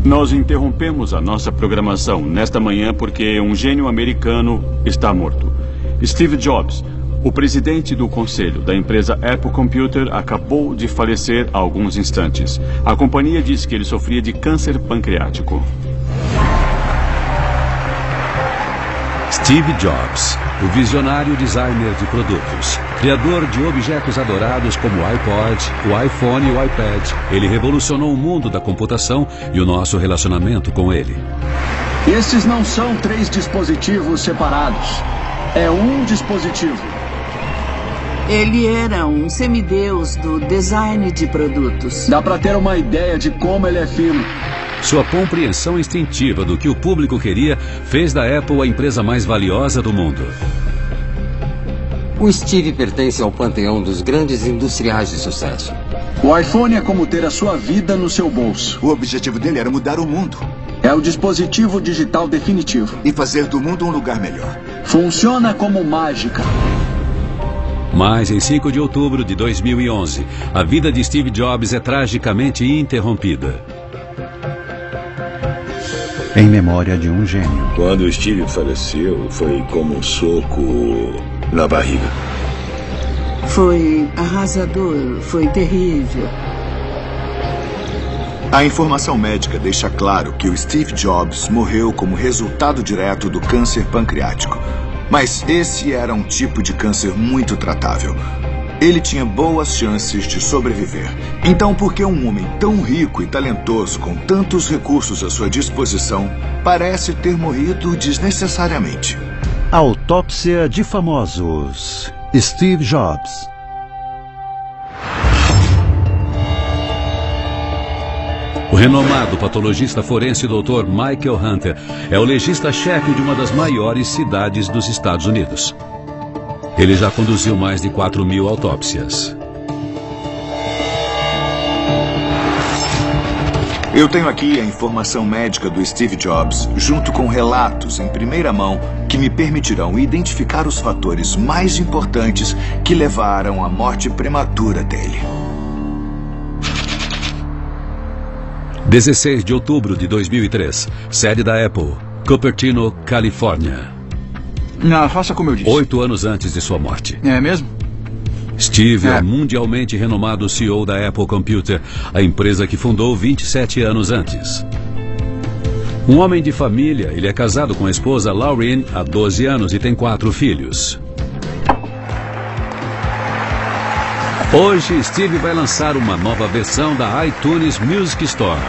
Nós interrompemos a nossa programação nesta manhã porque um gênio americano está morto. Steve Jobs, o presidente do conselho da empresa Apple Computer, acabou de falecer há alguns instantes. A companhia diz que ele sofria de câncer pancreático. Steve Jobs, o visionário designer de produtos, criador de objetos adorados como o iPod, o iPhone e o iPad. Ele revolucionou o mundo da computação e o nosso relacionamento com ele. Esses não são 3 dispositivos separados. É um dispositivo. Ele era um semideus do design de produtos. Dá para ter uma ideia de como ele é fino. Sua compreensão instintiva do que o público queria fez da Apple a empresa mais valiosa do mundo. O Steve pertence ao panteão dos grandes industriais de sucesso. O iPhone é como ter a sua vida no seu bolso. O objetivo dele era mudar o mundo. É o dispositivo digital definitivo. E fazer do mundo um lugar melhor. Funciona como mágica. Mas em 5 de outubro de 2011, a vida de Steve Jobs é tragicamente interrompida. Em memória de um gênio. Quando o Steve faleceu, foi como um soco na barriga. Foi arrasador, foi terrível. A informação médica deixa claro que o Steve Jobs morreu como resultado direto do câncer pancreático. Mas esse era um tipo de câncer muito tratável. Ele tinha boas chances de sobreviver. Então, por que um homem tão rico e talentoso, com tantos recursos à sua disposição, parece ter morrido desnecessariamente? Autópsia de famosos. Steve Jobs. O renomado patologista forense Dr. Michael Hunter é o legista-chefe de uma das maiores cidades dos Estados Unidos. Ele já conduziu mais de 4.000 autópsias. Eu tenho aqui a informação médica do Steve Jobs, junto com relatos em primeira mão que me permitirão identificar os fatores mais importantes que levaram à morte prematura dele. 16 de outubro de 2003, sede da Apple, Cupertino, Califórnia. Não, faça como eu disse. 8 anos antes de sua morte. É mesmo? Steve é o mundialmente renomado CEO da Apple Computer, a empresa que fundou 27 anos antes. Um homem de família, ele é casado com a esposa Laureen há 12 anos e tem 4 filhos. Hoje, Steve vai lançar uma nova versão da iTunes Music Store.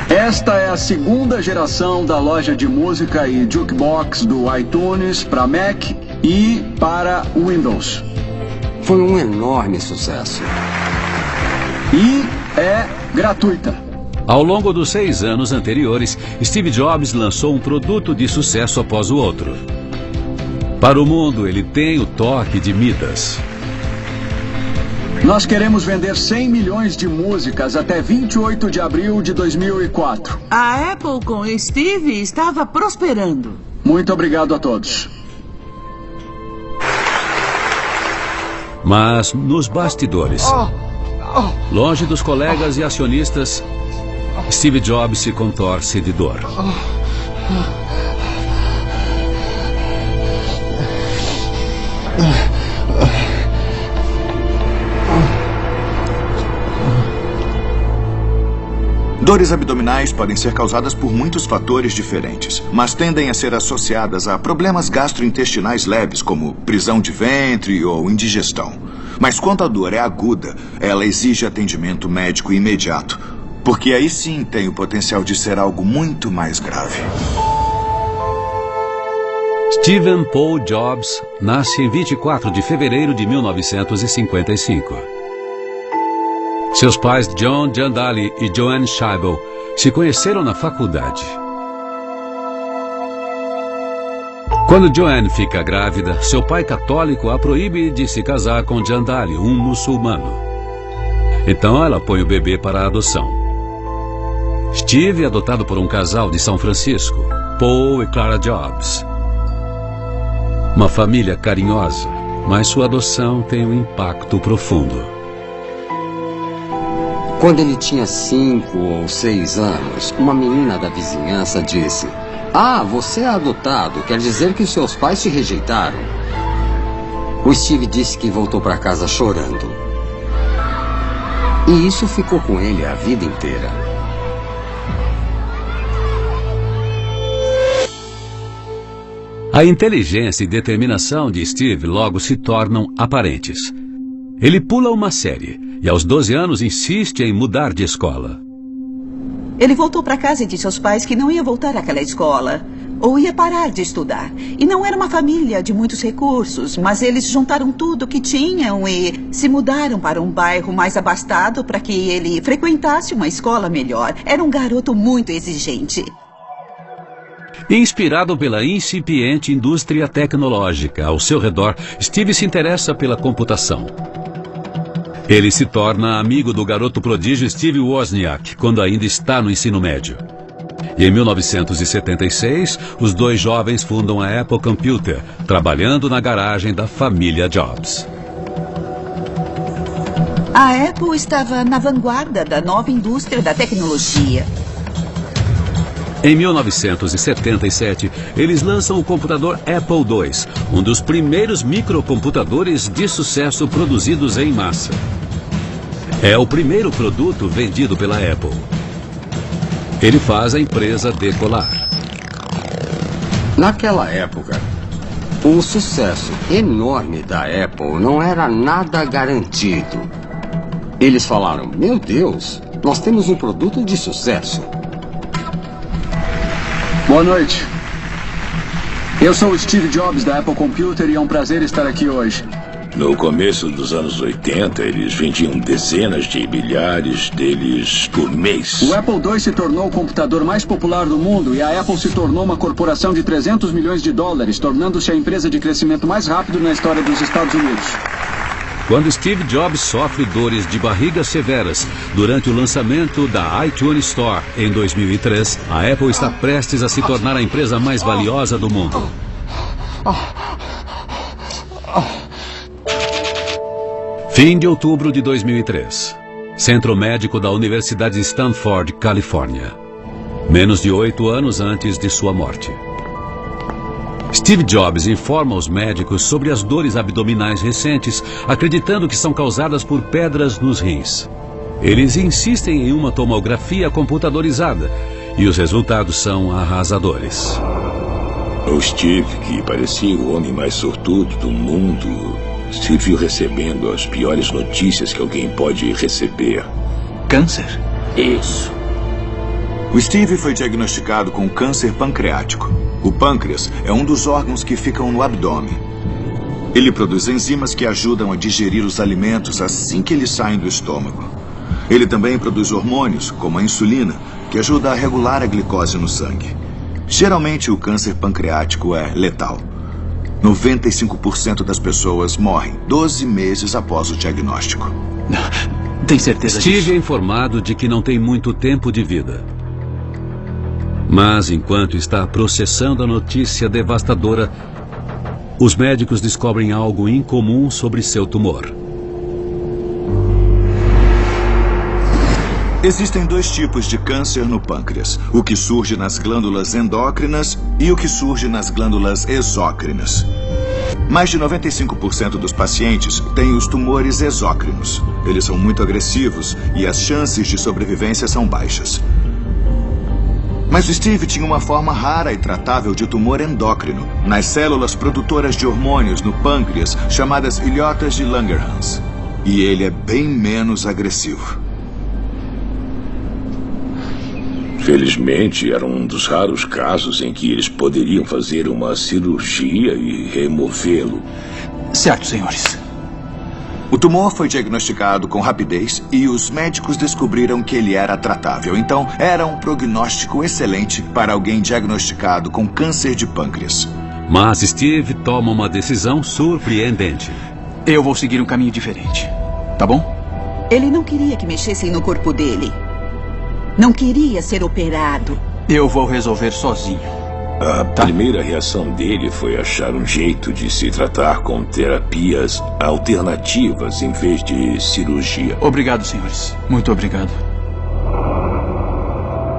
Esta é a 2ª geração da loja de música e jukebox do iTunes para Mac e para Windows. Foi um enorme sucesso. E é gratuita. Ao longo dos 6 anos anteriores, Steve Jobs lançou um produto de sucesso após o outro. Para o mundo, ele tem o toque de Midas. Nós queremos vender 100 milhões de músicas até 28 de abril de 2004. A Apple com Steve estava prosperando. Muito obrigado a todos. Mas nos bastidores, longe dos colegas e acionistas, Steve Jobs se contorce de dor. Dores abdominais podem ser causadas por muitos fatores diferentes, mas tendem a ser associadas a problemas gastrointestinais leves, como prisão de ventre ou indigestão. Mas quando a dor é aguda, ela exige atendimento médico imediato, porque aí sim tem o potencial de ser algo muito mais grave. Stephen Paul Jobs nasce em 24 de fevereiro de 1955. Seus pais John Daly e Joanne Scheibel se conheceram na faculdade. Quando Joanne fica grávida, seu pai católico a proíbe de se casar com John Daly, um muçulmano. Então ela põe o bebê para a adoção. Steve é adotado por um casal de São Francisco, Paul e Clara Jobs. Uma família carinhosa, mas sua adoção tem um impacto profundo. Quando ele tinha 5 ou 6 anos, uma menina da vizinhança disse: "Ah, você é adotado, quer dizer que seus pais te rejeitaram." O Steve disse que voltou para casa chorando. E isso ficou com ele a vida inteira. A inteligência e determinação de Steve logo se tornam aparentes. Ele pula uma série e aos 12 anos insiste em mudar de escola. Ele voltou para casa e disse aos pais que não ia voltar àquela escola, ou ia parar de estudar. E não era uma família de muitos recursos, mas eles juntaram tudo que tinham e se mudaram para um bairro mais abastado para que ele frequentasse uma escola melhor. Era um garoto muito exigente. Inspirado pela incipiente indústria tecnológica ao seu redor, Steve se interessa pela computação. Ele se torna amigo do garoto prodígio Steve Wozniak quando ainda está no ensino médio. E em 1976, os dois jovens fundam a Apple Computer, trabalhando na garagem da família Jobs. A Apple estava na vanguarda da nova indústria da tecnologia. Em 1977, eles lançam o computador Apple II, um dos primeiros microcomputadores de sucesso produzidos em massa. É o primeiro produto vendido pela Apple. Ele faz a empresa decolar. Naquela época, o sucesso enorme da Apple não era nada garantido. Eles falaram: "Meu Deus, nós temos um produto de sucesso." Boa noite. Eu sou o Steve Jobs da Apple Computer e é um prazer estar aqui hoje. No começo dos anos 80, eles vendiam dezenas de milhares deles por mês. O Apple II se tornou o computador mais popular do mundo e a Apple se tornou uma corporação de 300 milhões de dólares, tornando-se a empresa de crescimento mais rápido na história dos Estados Unidos. Quando Steve Jobs sofre dores de barriga severas durante o lançamento da iTunes Store em 2003, a Apple está prestes a se tornar a empresa mais valiosa do mundo. Fim de outubro de 2003. Centro Médico da Universidade de Stanford, Califórnia. Menos de 8 anos antes de sua morte. Steve Jobs informa os médicos sobre as dores abdominais recentes, acreditando que são causadas por pedras nos rins. Eles insistem em uma tomografia computadorizada e os resultados são arrasadores. O Steve, que parecia o homem mais sortudo do mundo, se viu recebendo as piores notícias que alguém pode receber. Câncer? Isso. O Steve foi diagnosticado com câncer pancreático. O pâncreas é um dos órgãos que ficam no abdômen. Ele produz enzimas que ajudam a digerir os alimentos assim que eles saem do estômago. Ele também produz hormônios, como a insulina, que ajuda a regular a glicose no sangue. Geralmente, o câncer pancreático é letal. 95% das pessoas morrem 12 meses após o diagnóstico. Tem certeza disso? Steve é informado de que não tem muito tempo de vida. Mas, enquanto está processando a notícia devastadora, os médicos descobrem algo incomum sobre seu tumor. Existem 2 tipos de câncer no pâncreas: o que surge nas glândulas endócrinas e o que surge nas glândulas exócrinas. Mais de 95% dos pacientes têm os tumores exócrinos. Eles são muito agressivos e as chances de sobrevivência são baixas. Mas o Steve tinha uma forma rara e tratável de tumor endócrino, nas células produtoras de hormônios no pâncreas, chamadas ilhotas de Langerhans. E ele é bem menos agressivo. Felizmente, era um dos raros casos em que eles poderiam fazer uma cirurgia e removê-lo. Certo, senhores. O tumor foi diagnosticado com rapidez e os médicos descobriram que ele era tratável. Então, era um prognóstico excelente para alguém diagnosticado com câncer de pâncreas. Mas Steve toma uma decisão surpreendente. Eu vou seguir um caminho diferente. Tá bom? Ele não queria que mexessem no corpo dele. Não queria ser operado. Eu vou resolver sozinho. A primeira reação dele foi achar um jeito de se tratar com terapias alternativas em vez de cirurgia. Obrigado, senhores. Muito obrigado.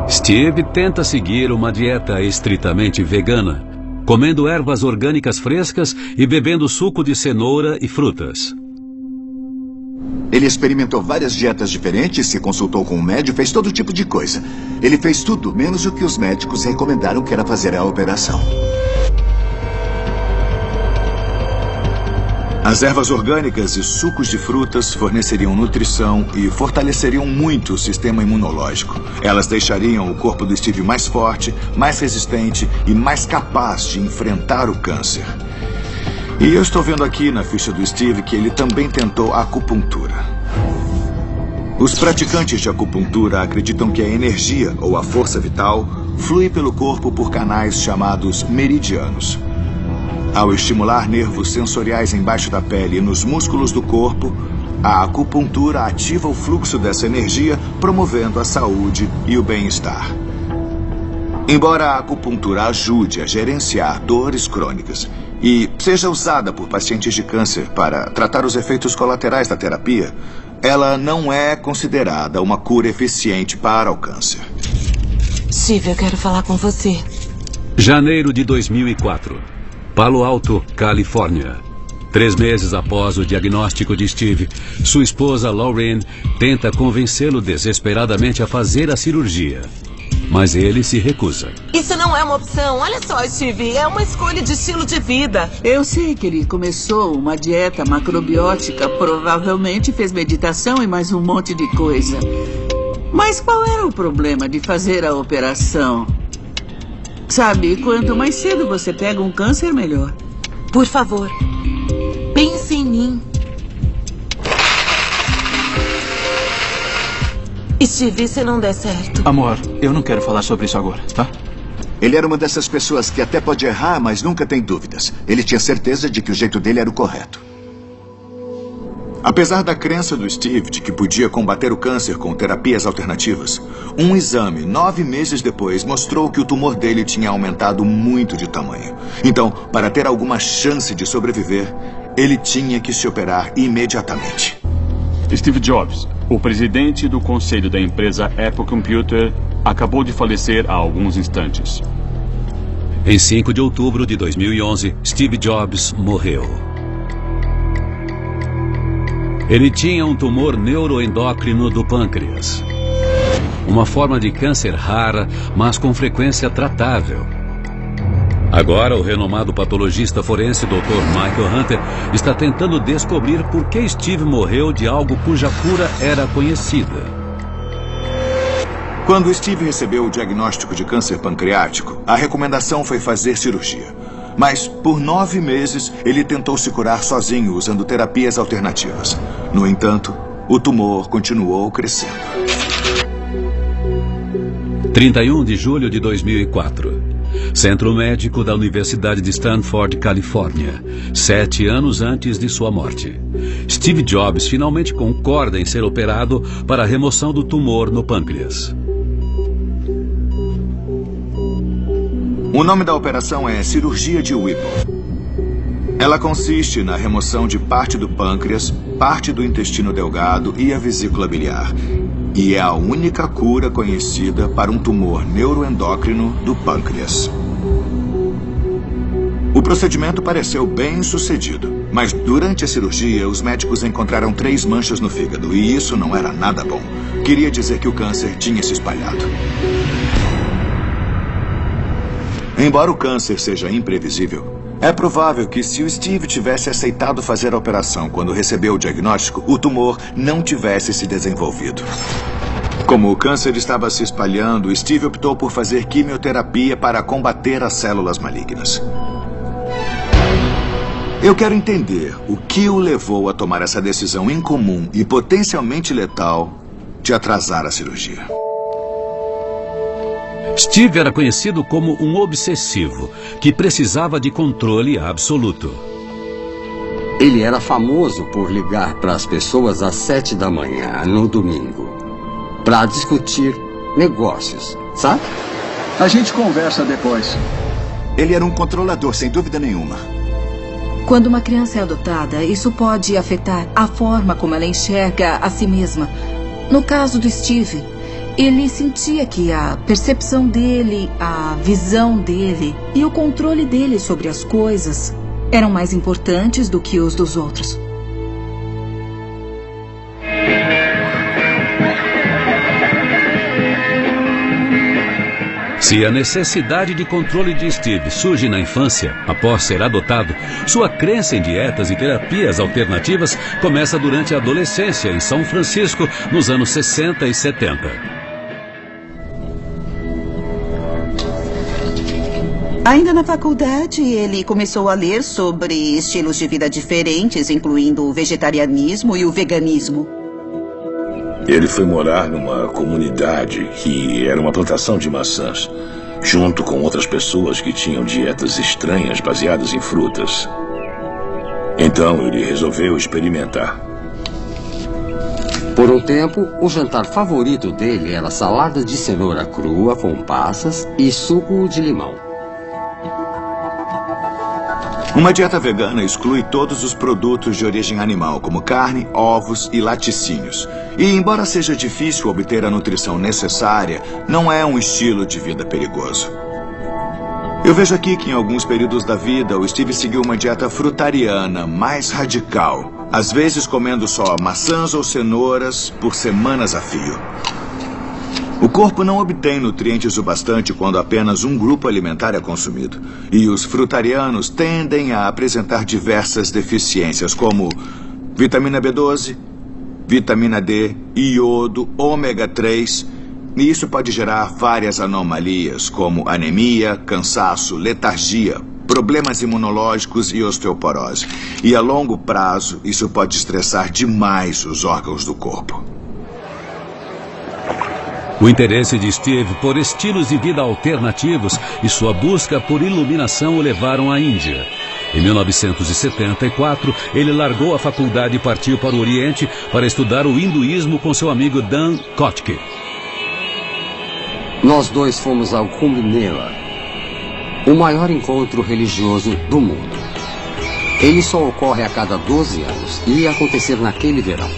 Steve tenta seguir uma dieta estritamente vegana, comendo ervas orgânicas frescas e bebendo suco de cenoura e frutas. Ele experimentou várias dietas diferentes, se consultou com um médico, fez todo tipo de coisa. Ele fez tudo, menos o que os médicos recomendaram, que era fazer a operação. As ervas orgânicas e sucos de frutas forneceriam nutrição e fortaleceriam muito o sistema imunológico. Elas deixariam o corpo do Steve mais forte, mais resistente e mais capaz de enfrentar o câncer. E eu estou vendo aqui na ficha do Steve que ele também tentou a acupuntura. Os praticantes de acupuntura acreditam que a energia, ou a força vital, flui pelo corpo por canais chamados meridianos. Ao estimular nervos sensoriais embaixo da pele e nos músculos do corpo, a acupuntura ativa o fluxo dessa energia, promovendo a saúde e o bem-estar. Embora a acupuntura ajude a gerenciar dores crônicas e seja usada por pacientes de câncer para tratar os efeitos colaterais da terapia, ela não é considerada uma cura eficiente para o câncer. Steve, eu quero falar com você. Janeiro de 2004. Palo Alto, Califórnia. 3 meses após o diagnóstico de Steve, sua esposa Lauren tenta convencê-lo desesperadamente a fazer a cirurgia. Mas ele se recusa. Isso não é uma opção. Olha só, Steve, é uma escolha de estilo de vida. Eu sei que ele começou uma dieta macrobiótica, provavelmente fez meditação e mais um monte de coisa. Mas qual era o problema de fazer a operação? Sabe, quanto mais cedo você pega um câncer, melhor. Por favor, pense em mim. Steve, se não der certo... Amor, eu não quero falar sobre isso agora, tá? Ele era uma dessas pessoas que até pode errar, mas nunca tem dúvidas. Ele tinha certeza de que o jeito dele era o correto. Apesar da crença do Steve de que podia combater o câncer com terapias alternativas, um exame 9 meses depois mostrou que o tumor dele tinha aumentado muito de tamanho. Então, para ter alguma chance de sobreviver, ele tinha que se operar imediatamente. Steve Jobs, o presidente do conselho da empresa Apple Computer, acabou de falecer há alguns instantes. Em 5 de outubro de 2011, Steve Jobs morreu. Ele tinha um tumor neuroendócrino do pâncreas. Uma forma de câncer rara, mas com frequência tratável. Agora, o renomado patologista forense Dr. Michael Hunter está tentando descobrir por que Steve morreu de algo cuja cura era conhecida. Quando Steve recebeu o diagnóstico de câncer pancreático, a recomendação foi fazer cirurgia. Mas, por 9 meses, ele tentou se curar sozinho usando terapias alternativas. No entanto, o tumor continuou crescendo. 31 de julho de 2004. Centro Médico da Universidade de Stanford, Califórnia. 7 anos antes de sua morte. Steve Jobs finalmente concorda em ser operado para a remoção do tumor no pâncreas. O nome da operação é cirurgia de Whipple. Ela consiste na remoção de parte do pâncreas, parte do intestino delgado e a vesícula biliar. E é a única cura conhecida para um tumor neuroendócrino do pâncreas. O procedimento pareceu bem sucedido, mas durante a cirurgia os médicos encontraram 3 manchas no fígado e isso não era nada bom. Queria dizer que o câncer tinha se espalhado. Embora o câncer seja imprevisível, é provável que se o Steve tivesse aceitado fazer a operação quando recebeu o diagnóstico, o tumor não tivesse se desenvolvido. Como o câncer estava se espalhando, Steve optou por fazer quimioterapia para combater as células malignas. Eu quero entender o que o levou a tomar essa decisão incomum e potencialmente letal de atrasar a cirurgia. Steve era conhecido como um obsessivo, que precisava de controle absoluto. Ele era famoso por ligar para as pessoas às 7 da manhã, no domingo, para discutir negócios, sabe? A gente conversa depois. Ele era um controlador, sem dúvida nenhuma. Quando uma criança é adotada, isso pode afetar a forma como ela enxerga a si mesma. No caso do Steve, ele sentia que a percepção dele, a visão dele e o controle dele sobre as coisas eram mais importantes do que os dos outros. Se a necessidade de controle de Steve surge na infância, após ser adotado, sua crença em dietas e terapias alternativas começa durante a adolescência em São Francisco, nos anos 60 e 70. Ainda na faculdade, ele começou a ler sobre estilos de vida diferentes, incluindo o vegetarianismo e o veganismo. Ele foi morar numa comunidade que era uma plantação de maçãs, junto com outras pessoas que tinham dietas estranhas baseadas em frutas. Então ele resolveu experimentar. Por um tempo, o jantar favorito dele era salada de cenoura crua com passas e suco de limão. Uma dieta vegana exclui todos os produtos de origem animal, como carne, ovos e laticínios. E, embora seja difícil obter a nutrição necessária, não é um estilo de vida perigoso. Eu vejo aqui que em alguns períodos da vida, o Steve seguiu uma dieta frutariana mais radical, às vezes comendo só maçãs ou cenouras por semanas a fio. O corpo não obtém nutrientes o bastante quando apenas um grupo alimentar é consumido. E os frutarianos tendem a apresentar diversas deficiências, como vitamina B12, vitamina D, iodo, ômega 3. E isso pode gerar várias anomalias, como anemia, cansaço, letargia, problemas imunológicos e osteoporose. E a longo prazo, isso pode estressar demais os órgãos do corpo. O interesse de Steve por estilos de vida alternativos e sua busca por iluminação o levaram à Índia. Em 1974, ele largou a faculdade e partiu para o Oriente para estudar o hinduísmo com seu amigo Dan Kotke. Nós dois fomos ao Kumbh Mela, o maior encontro religioso do mundo. Ele só ocorre a cada 12 anos e ia acontecer naquele verão.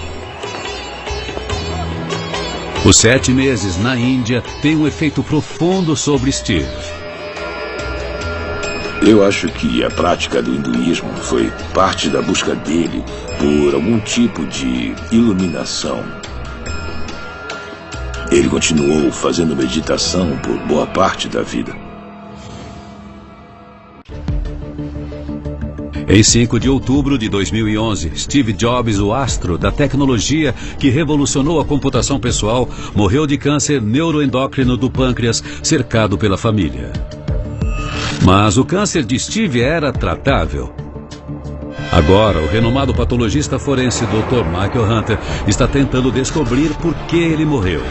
Os 7 meses na Índia têm um efeito profundo sobre Steve. Eu acho que a prática do hinduísmo foi parte da busca dele por algum tipo de iluminação. Ele continuou fazendo meditação por boa parte da vida. Em 5 de outubro de 2011, Steve Jobs, o astro da tecnologia que revolucionou a computação pessoal, morreu de câncer neuroendócrino do pâncreas, cercado pela família. Mas o câncer de Steve era tratável. Agora, o renomado patologista forense Dr. Michael Hunter está tentando descobrir por que ele morreu.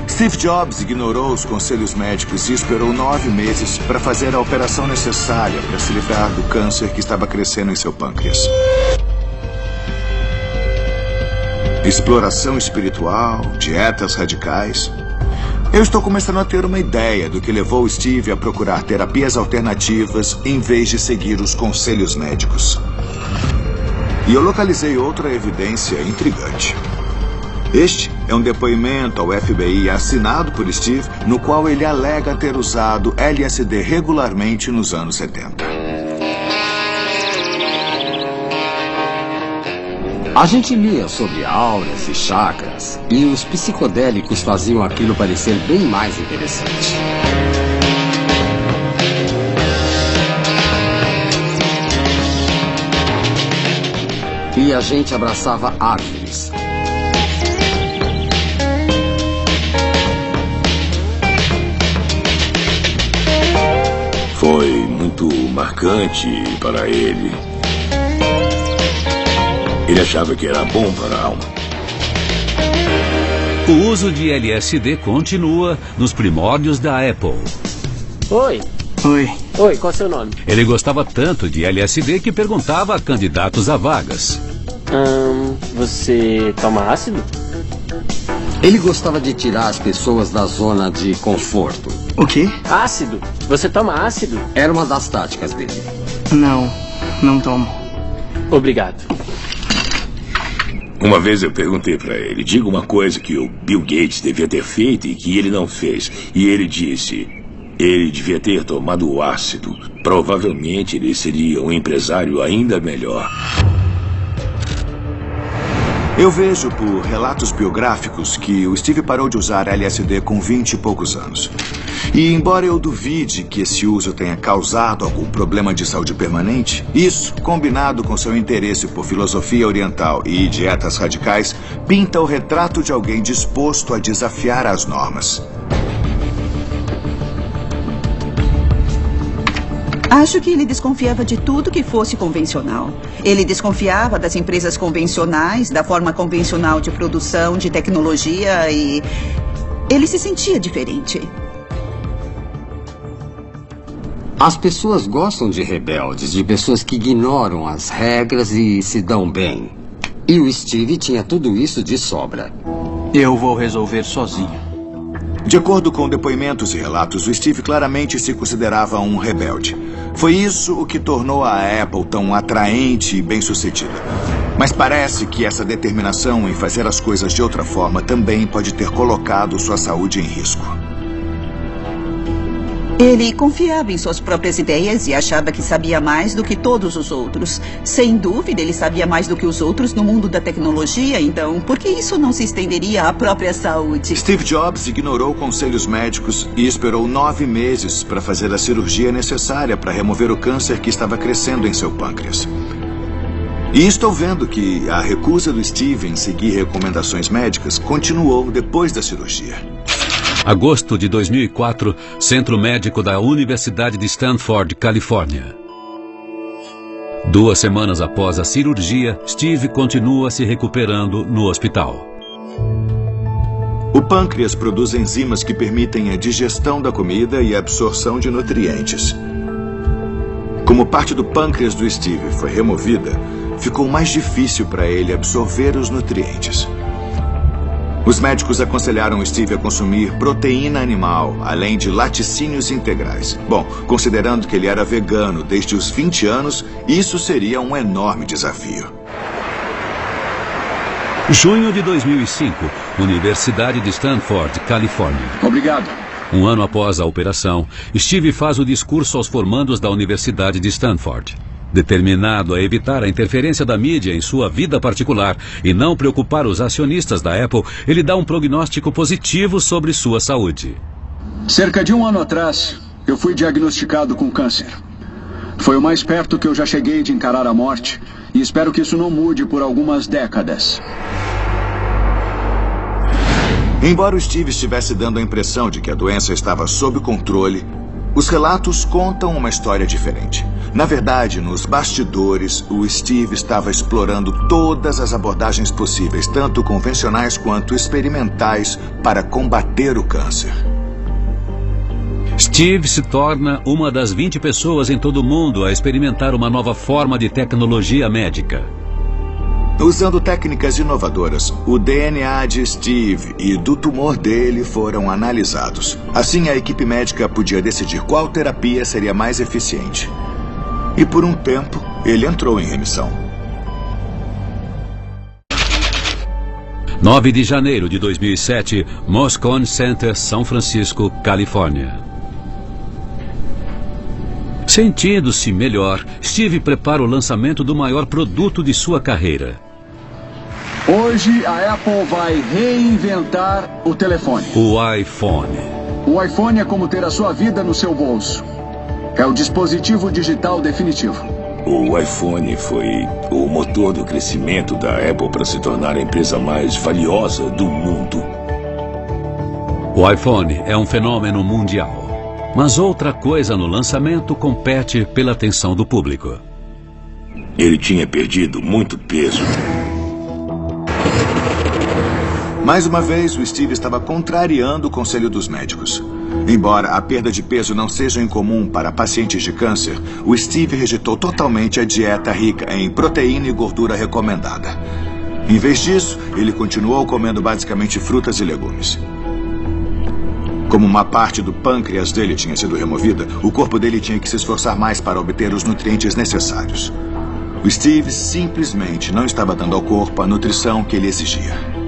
Steve Jobs ignorou os conselhos médicos e esperou 9 meses para fazer a operação necessária para se livrar do câncer que estava crescendo em seu pâncreas. Exploração espiritual, dietas radicais. Eu estou começando a ter uma ideia do que levou Steve a procurar terapias alternativas em vez de seguir os conselhos médicos. E eu localizei outra evidência intrigante. Este é um depoimento ao FBI assinado por Steve, no qual ele alega ter usado LSD regularmente nos anos 70. A gente lia sobre auras e chakras, e os psicodélicos faziam aquilo parecer bem mais interessante. E a gente abraçava árvores. Foi muito marcante para ele. Ele achava que era bom para a alma. O uso de LSD continua nos primórdios da Apple. Oi. Oi. Oi, qual é o seu nome? Ele gostava tanto de LSD que perguntava a candidatos a vagas. Você toma ácido? Ele gostava de tirar as pessoas da zona de conforto. O quê? Ácido? Você toma ácido? Era uma das táticas dele. Não tomo. Obrigado. Uma vez eu perguntei pra ele, diga uma coisa que o Bill Gates devia ter feito e que ele não fez. E ele disse, ele devia ter tomado o ácido. Provavelmente ele seria um empresário ainda melhor. Eu vejo por relatos biográficos que o Steve parou de usar LSD com 20 e poucos anos. E embora eu duvide que esse uso tenha causado algum problema de saúde permanente, isso, combinado com seu interesse por filosofia oriental e dietas radicais, pinta o retrato de alguém disposto a desafiar as normas. Acho que ele desconfiava de tudo que fosse convencional. Ele desconfiava das empresas convencionais, da forma convencional de produção, de tecnologia e... ele se sentia diferente. As pessoas gostam de rebeldes, de pessoas que ignoram as regras e se dão bem. E o Steve tinha tudo isso de sobra. Eu vou resolver sozinho. De acordo com depoimentos e relatos, o Steve claramente se considerava um rebelde. Foi isso o que tornou a Apple tão atraente e bem-sucedida. Mas parece que essa determinação em fazer as coisas de outra forma também pode ter colocado sua saúde em risco. Ele confiava em suas próprias ideias e achava que sabia mais do que todos os outros. Sem dúvida, ele sabia mais do que os outros no mundo da tecnologia, então por que isso não se estenderia à própria saúde? Steve Jobs ignorou conselhos médicos e esperou 9 meses para fazer a cirurgia necessária para remover o câncer que estava crescendo em seu pâncreas. E estou vendo que a recusa do Steve em seguir recomendações médicas continuou depois da cirurgia. Agosto de 2004, Centro Médico da Universidade de Stanford, Califórnia. 2 semanas após a cirurgia, Steve continua se recuperando no hospital. O pâncreas produz enzimas que permitem a digestão da comida e a absorção de nutrientes. Como parte do pâncreas do Steve foi removida, ficou mais difícil para ele absorver os nutrientes. Os médicos aconselharam Steve a consumir proteína animal, além de laticínios integrais. Bom, considerando que ele era vegano desde os 20 anos, isso seria um enorme desafio. Junho de 2005, Universidade de Stanford, Califórnia. Obrigado. 1 ano após a operação, Steve faz o discurso aos formandos da Universidade de Stanford. Determinado a evitar a interferência da mídia em sua vida particular e não preocupar os acionistas da Apple, ele dá um prognóstico positivo sobre sua saúde. Cerca de 1 ano atrás, eu fui diagnosticado com câncer. Foi o mais perto que eu já cheguei de encarar a morte e espero que isso não mude por algumas décadas. Embora o Steve estivesse dando a impressão de que a doença estava sob controle, os relatos contam uma história diferente. Na verdade, nos bastidores, o Steve estava explorando todas as abordagens possíveis, tanto convencionais quanto experimentais, para combater o câncer. Steve se torna uma das 20 pessoas em todo o mundo a experimentar uma nova forma de tecnologia médica. Usando técnicas inovadoras, o DNA de Steve e do tumor dele foram analisados. Assim, a equipe médica podia decidir qual terapia seria mais eficiente. E por um tempo, ele entrou em remissão. 9 de janeiro de 2007, Moscone Center, São Francisco, Califórnia. Sentindo-se melhor, Steve prepara o lançamento do maior produto de sua carreira. Hoje a Apple vai reinventar o telefone. O iPhone. O iPhone é como ter a sua vida no seu bolso. É o dispositivo digital definitivo. O iPhone foi o motor do crescimento da Apple para se tornar a empresa mais valiosa do mundo. O iPhone é um fenômeno mundial. Mas outra coisa no lançamento compete pela atenção do público. Ele tinha perdido muito peso. Mais uma vez, o Steve estava contrariando o conselho dos médicos. Embora a perda de peso não seja incomum para pacientes de câncer, o Steve rejeitou totalmente a dieta rica em proteína e gordura recomendada. Em vez disso, ele continuou comendo basicamente frutas e legumes. Como uma parte do pâncreas dele tinha sido removida, o corpo dele tinha que se esforçar mais para obter os nutrientes necessários. O Steve simplesmente não estava dando ao corpo a nutrição que ele exigia.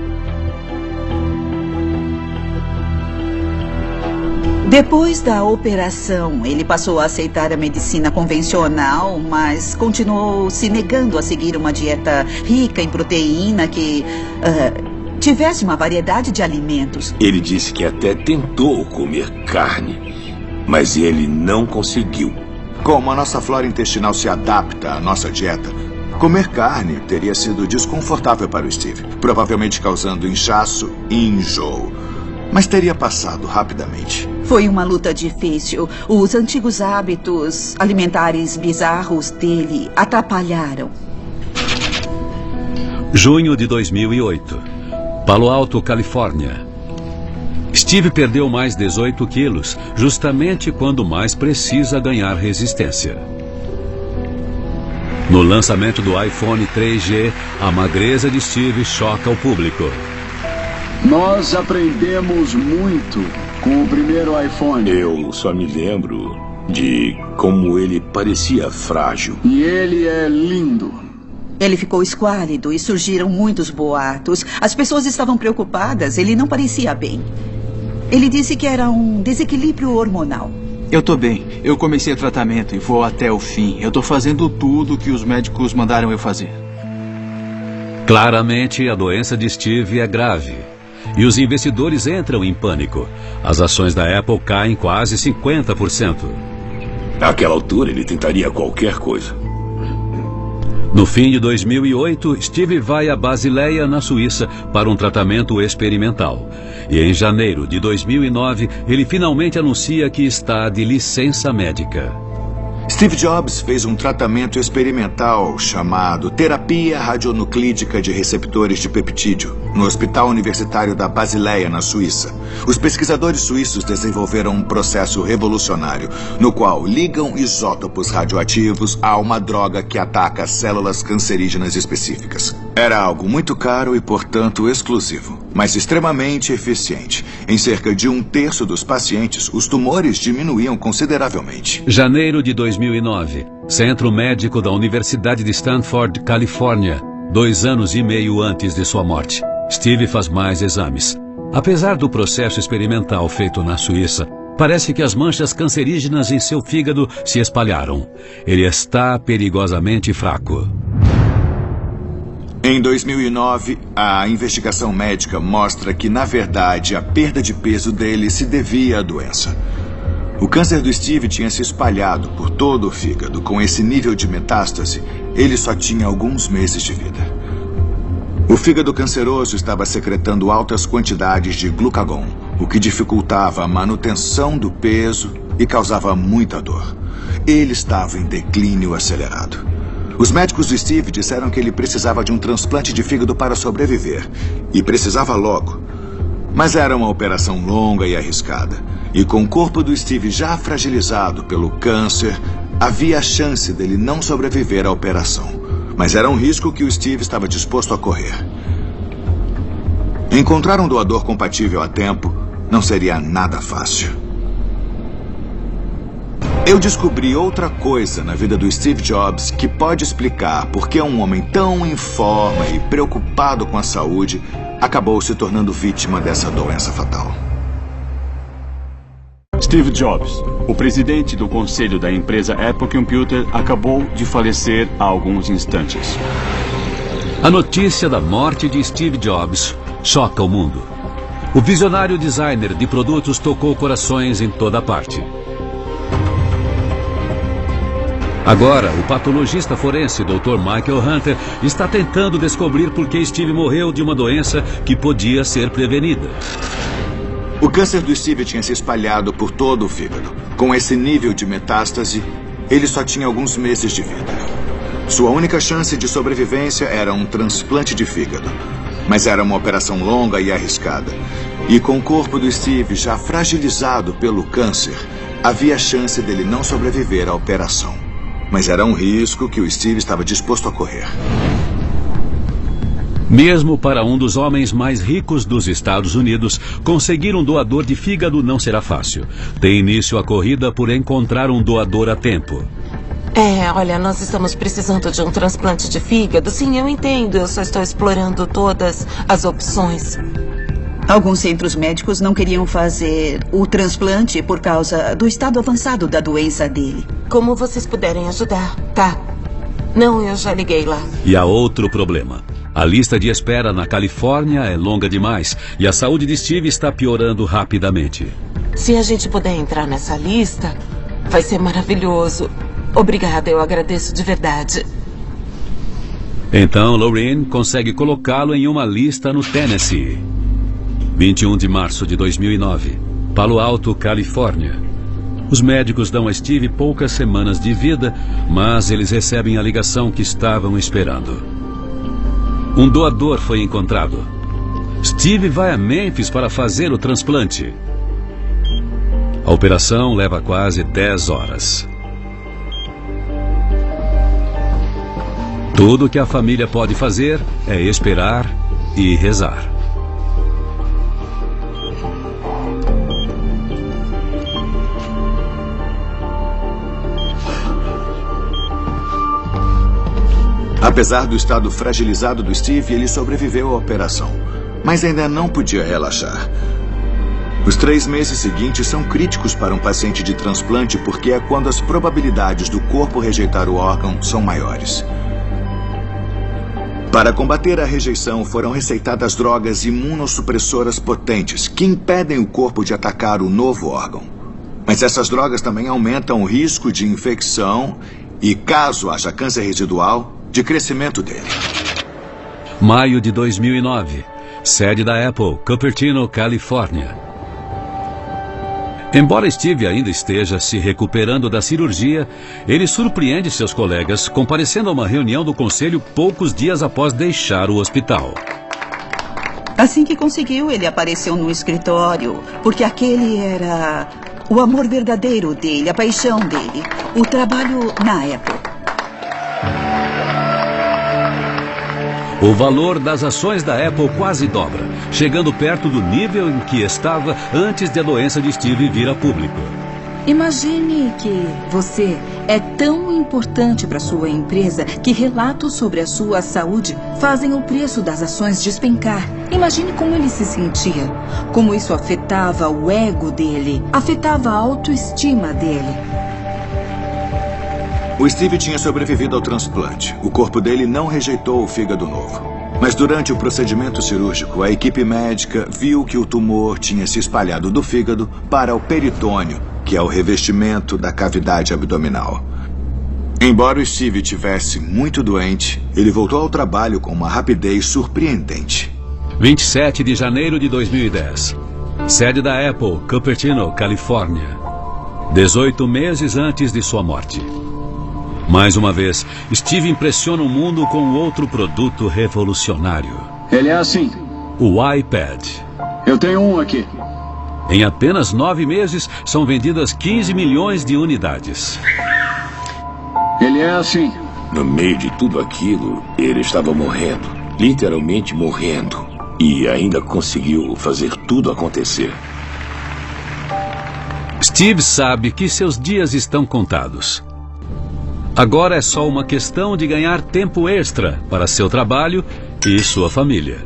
Depois da operação, ele passou a aceitar a medicina convencional, mas continuou se negando a seguir uma dieta rica em proteína que tivesse uma variedade de alimentos. Ele disse que até tentou comer carne, mas ele não conseguiu. Como a nossa flora intestinal se adapta à nossa dieta, comer carne teria sido desconfortável para o Steve, provavelmente causando inchaço e enjoo. Mas teria passado rapidamente. Foi uma luta difícil. Os antigos hábitos alimentares bizarros dele atrapalharam. Junho de 2008. Palo Alto, Califórnia. Steve perdeu mais 18 quilos, justamente quando mais precisa ganhar resistência. No lançamento do iPhone 3G, a magreza de Steve choca o público. Nós aprendemos muito com o primeiro iPhone. Eu só me lembro de como ele parecia frágil. E ele é lindo. Ele ficou esquálido e surgiram muitos boatos. As pessoas estavam preocupadas, ele não parecia bem. Ele disse que era um desequilíbrio hormonal. Eu tô bem. Eu comecei o tratamento e vou até o fim. Eu tô fazendo tudo o que os médicos mandaram eu fazer. Claramente, a doença de Steve é grave. E os investidores entram em pânico. As ações da Apple caem quase 50%. Naquela altura, ele tentaria qualquer coisa. No fim de 2008, Steve vai a Basileia, na Suíça, para um tratamento experimental. E em janeiro de 2009, ele finalmente anuncia que está de licença médica. Steve Jobs fez um tratamento experimental chamado Terapia Radionuclídica de Receptores de Peptídeo, no Hospital Universitário da Basileia, na Suíça. Os pesquisadores suíços desenvolveram um processo revolucionário, no qual ligam isótopos radioativos a uma droga que ataca células cancerígenas específicas. Era algo muito caro e, portanto, exclusivo, mas extremamente eficiente. Em cerca de 1/3 dos pacientes, os tumores diminuíam consideravelmente. Janeiro de 2009, Centro Médico da Universidade de Stanford, Califórnia, 2 anos e meio antes de sua morte. Steve faz mais exames. Apesar do processo experimental feito na Suíça, parece que as manchas cancerígenas em seu fígado se espalharam. Ele está perigosamente fraco. Em 2009, a investigação médica mostra que, na verdade, a perda de peso dele se devia à doença. O câncer do Steve tinha se espalhado por todo o fígado. Com esse nível de metástase, ele só tinha alguns meses de vida. O fígado canceroso estava secretando altas quantidades de glucagon, o que dificultava a manutenção do peso e causava muita dor. Ele estava em declínio acelerado. Os médicos do Steve disseram que ele precisava de um transplante de fígado para sobreviver, e precisava logo. Mas era uma operação longa e arriscada, e com o corpo do Steve já fragilizado pelo câncer, havia a chance dele não sobreviver à operação. Mas era um risco que o Steve estava disposto a correr. Encontrar um doador compatível a tempo não seria nada fácil. Eu descobri outra coisa na vida do Steve Jobs que pode explicar por que um homem tão em forma e preocupado com a saúde acabou se tornando vítima dessa doença fatal. Steve Jobs, o presidente do conselho da empresa Apple Computer, acabou de falecer há alguns instantes. A notícia da morte de Steve Jobs choca o mundo. O visionário designer de produtos tocou corações em toda parte. Agora, o patologista forense Dr. Michael Hunter está tentando descobrir por que Steve morreu de uma doença que podia ser prevenida. O câncer do Steve tinha se espalhado por todo o fígado. Com esse nível de metástase, ele só tinha alguns meses de vida. Sua única chance de sobrevivência era um transplante de fígado. Mas era uma operação longa e arriscada. E com o corpo do Steve já fragilizado pelo câncer, havia chance dele não sobreviver à operação. Mas era um risco que o Steve estava disposto a correr. Mesmo para um dos homens mais ricos dos Estados Unidos, conseguir um doador de fígado não será fácil. Tem início a corrida por encontrar um doador a tempo. Olha, nós estamos precisando de um transplante de fígado. Sim, eu entendo. Eu só estou explorando todas as opções. Alguns centros médicos não queriam fazer o transplante por causa do estado avançado da doença dele. Como vocês puderem ajudar, tá? Não, eu já liguei lá. E há outro problema. A lista de espera na Califórnia é longa demais e a saúde de Steve está piorando rapidamente. Se a gente puder entrar nessa lista, vai ser maravilhoso. Obrigada, eu agradeço de verdade. Então, Lorraine consegue colocá-lo em uma lista no Tennessee. 21 de março de 2009, Palo Alto, Califórnia. Os médicos dão a Steve poucas semanas de vida, mas eles recebem a ligação que estavam esperando. Um doador foi encontrado. Steve vai a Memphis para fazer o transplante. A operação leva quase 10 horas. Tudo que a família pode fazer é esperar e rezar. Apesar do estado fragilizado do Steve, ele sobreviveu à operação. Mas ainda não podia relaxar. Os 3 meses seguintes são críticos para um paciente de transplante porque é quando as probabilidades do corpo rejeitar o órgão são maiores. Para combater a rejeição, foram receitadas drogas imunossupressoras potentes que impedem o corpo de atacar o novo órgão. Mas essas drogas também aumentam o risco de infecção e, caso haja câncer residual, de crescimento dele. Maio de 2009, sede da Apple, Cupertino, Califórnia. Embora Steve ainda esteja se recuperando da cirurgia, ele surpreende seus colegas comparecendo a uma reunião do conselho poucos dias após deixar o hospital. Assim que conseguiu, ele apareceu no escritório, porque aquele era o amor verdadeiro dele, a paixão dele, o trabalho na Apple. O valor das ações da Apple quase dobra, chegando perto do nível em que estava antes de a doença de Steve vir a público. Imagine que você é tão importante para sua empresa que relatos sobre a sua saúde fazem o preço das ações despencar. Imagine como ele se sentia, como isso afetava o ego dele, afetava a autoestima dele. O Steve tinha sobrevivido ao transplante. O corpo dele não rejeitou o fígado novo. Mas durante o procedimento cirúrgico, a equipe médica viu que o tumor tinha se espalhado do fígado para o peritônio, que é o revestimento da cavidade abdominal. Embora o Steve tivesse muito doente, ele voltou ao trabalho com uma rapidez surpreendente. 27 de janeiro de 2010. Sede da Apple, Cupertino, Califórnia. 18 meses antes de sua morte. Mais uma vez, Steve impressiona o mundo com outro produto revolucionário. Ele é assim. O iPad. Eu tenho um aqui. Em apenas 9 meses, são vendidas 15 milhões de unidades. Ele é assim. No meio de tudo aquilo, ele estava morrendo. Literalmente morrendo. E ainda conseguiu fazer tudo acontecer. Steve sabe que seus dias estão contados. Agora é só uma questão de ganhar tempo extra para seu trabalho e sua família.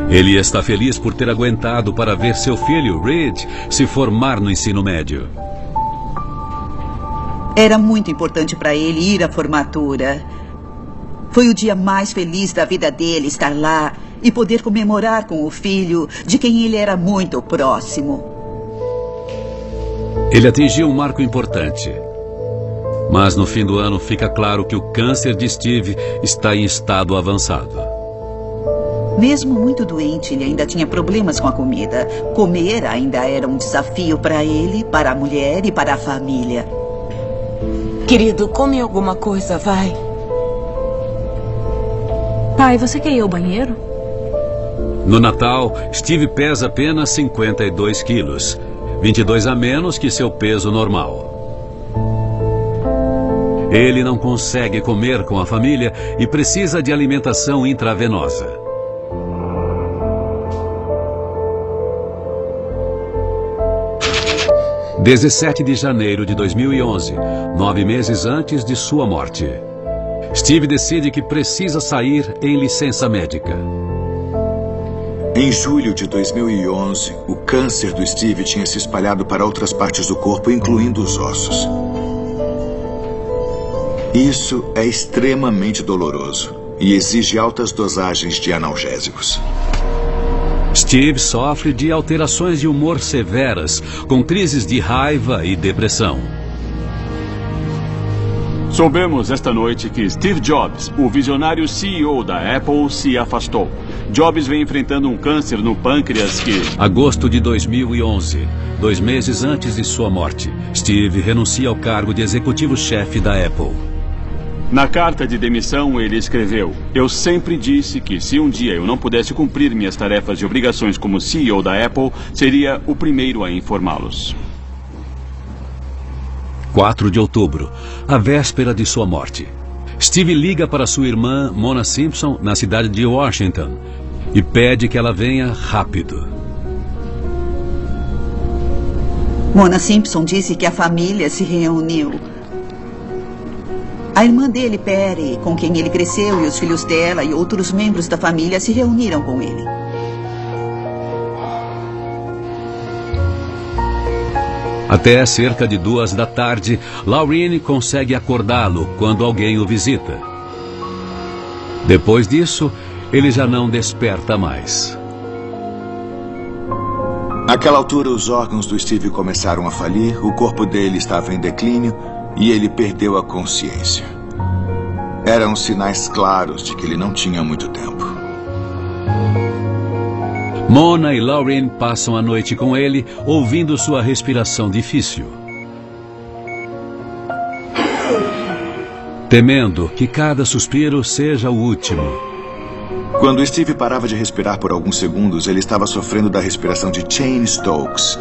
Ele está feliz por ter aguentado para ver seu filho, Reed, se formar no ensino médio. Era muito importante para ele ir à formatura. Foi o dia mais feliz da vida dele estar lá e poder comemorar com o filho de quem ele era muito próximo. Ele atingiu um marco importante. Mas no fim do ano fica claro que o câncer de Steve está em estado avançado. Mesmo muito doente, ele ainda tinha problemas com a comida. Comer ainda era um desafio para ele, para a mulher e para a família. Querido, come alguma coisa, vai. Pai, você quer ir ao banheiro? No Natal, Steve pesa apenas 52 quilos, 22 a menos que seu peso normal. Ele não consegue comer com a família e precisa de alimentação intravenosa. – 17 de janeiro de 2011, 9 meses antes de sua morte. Steve decide que precisa sair em licença médica. Em julho de 2011, o câncer do Steve tinha se espalhado para outras partes do corpo, incluindo os ossos. Isso é extremamente doloroso e exige altas dosagens de analgésicos. Steve sofre de alterações de humor severas, com crises de raiva e depressão. Soubemos esta noite que Steve Jobs, o visionário CEO da Apple, se afastou. Jobs vem enfrentando um câncer no pâncreas que... Agosto de 2011, 2 meses antes de sua morte, Steve renuncia ao cargo de executivo-chefe da Apple. Na carta de demissão, ele escreveu: "Eu sempre disse que se um dia eu não pudesse cumprir minhas tarefas e obrigações como CEO da Apple, seria o primeiro a informá-los." 4 de outubro, a véspera de sua morte. Steve liga para sua irmã, Mona Simpson, na cidade de Washington, e pede que ela venha rápido. Mona Simpson disse que a família se reuniu. A irmã dele, Perry, com quem ele cresceu, e os filhos dela e outros membros da família se reuniram com ele. Até cerca de 2 da tarde, Laureen consegue acordá-lo quando alguém o visita. Depois disso, ele já não desperta mais. Naquela altura, os órgãos do Steve começaram a falir, o corpo dele estava em declínio e ele perdeu a consciência. Eram sinais claros de que ele não tinha muito tempo. Mona e Laureen passam a noite com ele, ouvindo sua respiração difícil. Temendo que cada suspiro seja o último. Quando Steve parava de respirar por alguns segundos, ele estava sofrendo da respiração de Cheyne-Stokes.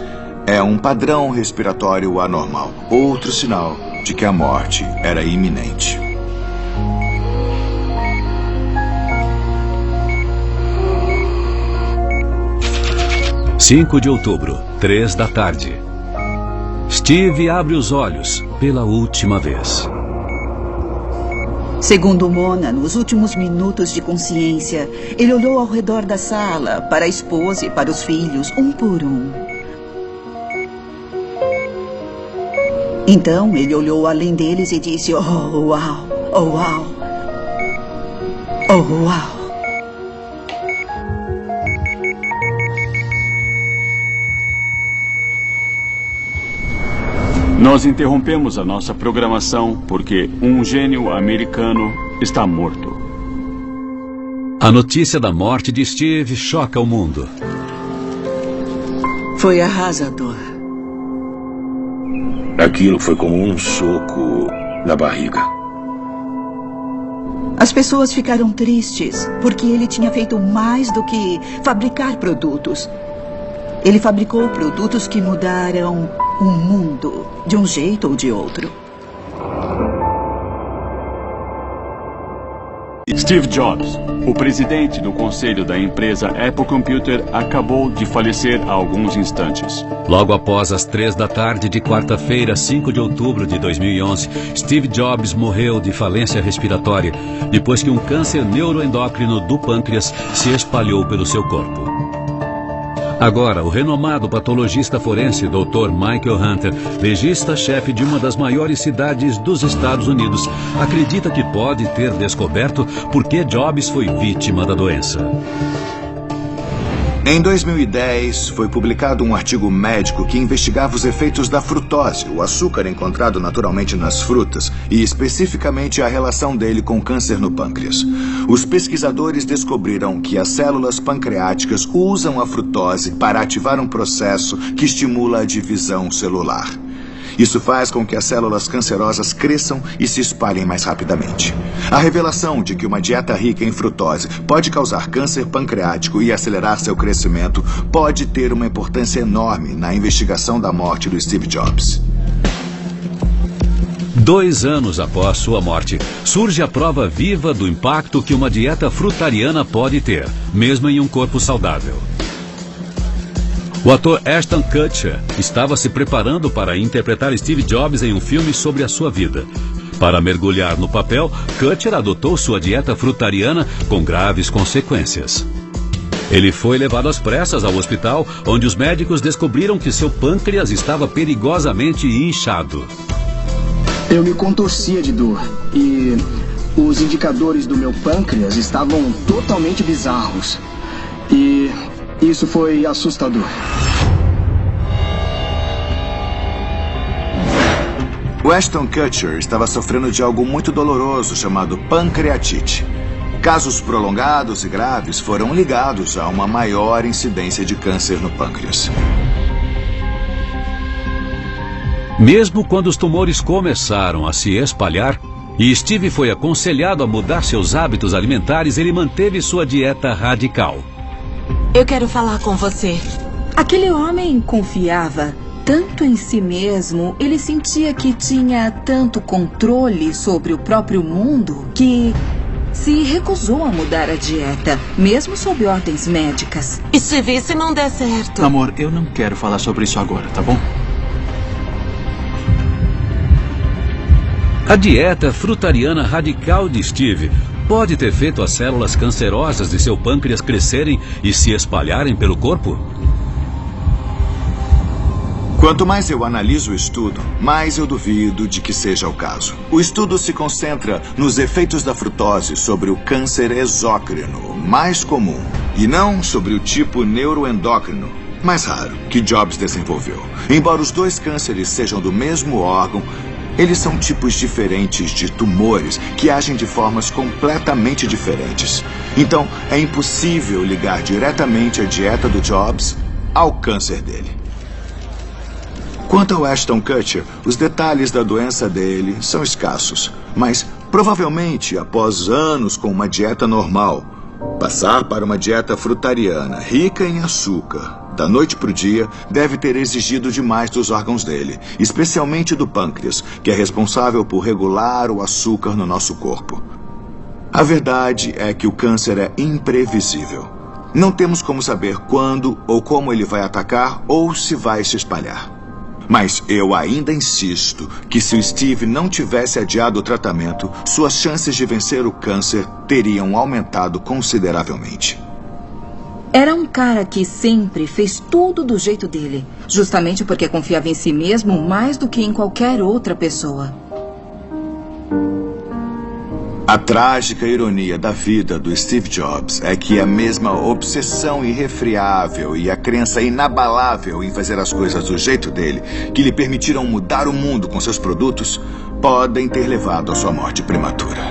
É um padrão respiratório anormal. Outro sinal de que a morte era iminente. – 5 de outubro, 3 da tarde. Steve abre os olhos pela última vez. Segundo Mona, nos últimos minutos de consciência, ele olhou ao redor da sala, para a esposa e para os filhos, um por um. Então, ele olhou além deles e disse: "Oh, uau! Oh, uau! Oh, uau!" Nós interrompemos a nossa programação porque um gênio americano está morto. A notícia da morte de Steve choca o mundo. Foi arrasador. Aquilo foi como um soco na barriga. As pessoas ficaram tristes porque ele tinha feito mais do que fabricar produtos. Ele fabricou produtos que mudaram o mundo, de um jeito ou de outro. Steve Jobs, o presidente do conselho da empresa Apple Computer, acabou de falecer há alguns instantes. Logo após as 3 da tarde de quarta-feira, 5 de outubro de 2011, Steve Jobs morreu de falência respiratória, depois que um câncer neuroendócrino do pâncreas se espalhou pelo seu corpo. Agora, o renomado patologista forense Dr. Michael Hunter, legista-chefe de uma das maiores cidades dos Estados Unidos, acredita que pode ter descoberto por que Jobs foi vítima da doença. Em 2010, foi publicado um artigo médico que investigava os efeitos da frutose, o açúcar encontrado naturalmente nas frutas, e especificamente a relação dele com câncer no pâncreas. Os pesquisadores descobriram que as células pancreáticas usam a frutose para ativar um processo que estimula a divisão celular. Isso faz com que as células cancerosas cresçam e se espalhem mais rapidamente. A revelação de que uma dieta rica em frutose pode causar câncer pancreático e acelerar seu crescimento pode ter uma importância enorme na investigação da morte do Steve Jobs. 2 anos após sua morte, surge a prova viva do impacto que uma dieta frutariana pode ter, mesmo em um corpo saudável. O ator Ashton Kutcher estava se preparando para interpretar Steve Jobs em um filme sobre a sua vida. Para mergulhar no papel, Kutcher adotou sua dieta frutariana com graves consequências. Ele foi levado às pressas ao hospital, onde os médicos descobriram que seu pâncreas estava perigosamente inchado. Eu me contorcia de dor e os indicadores do meu pâncreas estavam totalmente bizarros. E isso foi assustador. O Ashton Kutcher estava sofrendo de algo muito doloroso chamado pancreatite. Casos prolongados e graves foram ligados a uma maior incidência de câncer no pâncreas. Mesmo quando os tumores começaram a se espalhar e Steve foi aconselhado a mudar seus hábitos alimentares, ele manteve sua dieta radical. Eu quero falar com você. Aquele homem confiava tanto em si mesmo, ele sentia que tinha tanto controle sobre o próprio mundo que se recusou a mudar a dieta, mesmo sob ordens médicas. Steve, se não der certo... Amor, eu não quero falar sobre isso agora, tá bom? A dieta frutariana radical de Steve pode ter feito as células cancerosas de seu pâncreas crescerem e se espalharem pelo corpo? Quanto mais eu analiso o estudo, mais eu duvido de que seja o caso. O estudo se concentra nos efeitos da frutose sobre o câncer exócrino, mais comum, e não sobre o tipo neuroendócrino, mais raro, que Jobs desenvolveu. Embora os 2 cânceres sejam do mesmo órgão, eles são tipos diferentes de tumores que agem de formas completamente diferentes. Então, é impossível ligar diretamente a dieta do Jobs ao câncer dele. Quanto ao Ashton Kutcher, os detalhes da doença dele são escassos, mas provavelmente após anos com uma dieta normal, passar para uma dieta frutariana rica em açúcar da noite para o dia deve ter exigido demais dos órgãos dele, especialmente do pâncreas, que é responsável por regular o açúcar no nosso corpo. A verdade é que o câncer é imprevisível. Não temos como saber quando ou como ele vai atacar ou se vai se espalhar. Mas eu ainda insisto que se o Steve não tivesse adiado o tratamento, suas chances de vencer o câncer teriam aumentado consideravelmente. Era um cara que sempre fez tudo do jeito dele, justamente porque confiava em si mesmo mais do que em qualquer outra pessoa. A trágica ironia da vida do Steve Jobs é que a mesma obsessão irrefriável e a crença inabalável em fazer as coisas do jeito dele, que lhe permitiram mudar o mundo com seus produtos, podem ter levado à sua morte prematura.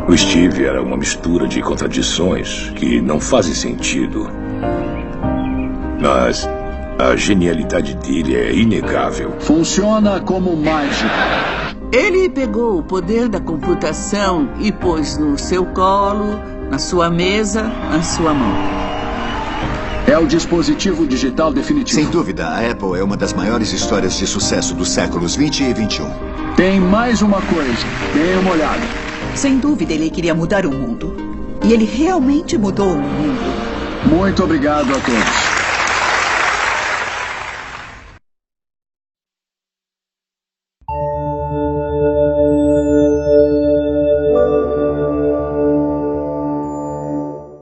O Steve era uma mistura de contradições que não fazem sentido. Mas a genialidade dele é inegável. Funciona como mágica. Ele pegou o poder da computação e pôs no seu colo, na sua mesa, na sua mão. É o dispositivo digital definitivo. Sem dúvida, a Apple é uma das maiores histórias de sucesso dos séculos 20 e 21. Tem mais uma coisa. Dê uma olhada. Sem dúvida, ele queria mudar o mundo. E ele realmente mudou o mundo. Muito obrigado a todos.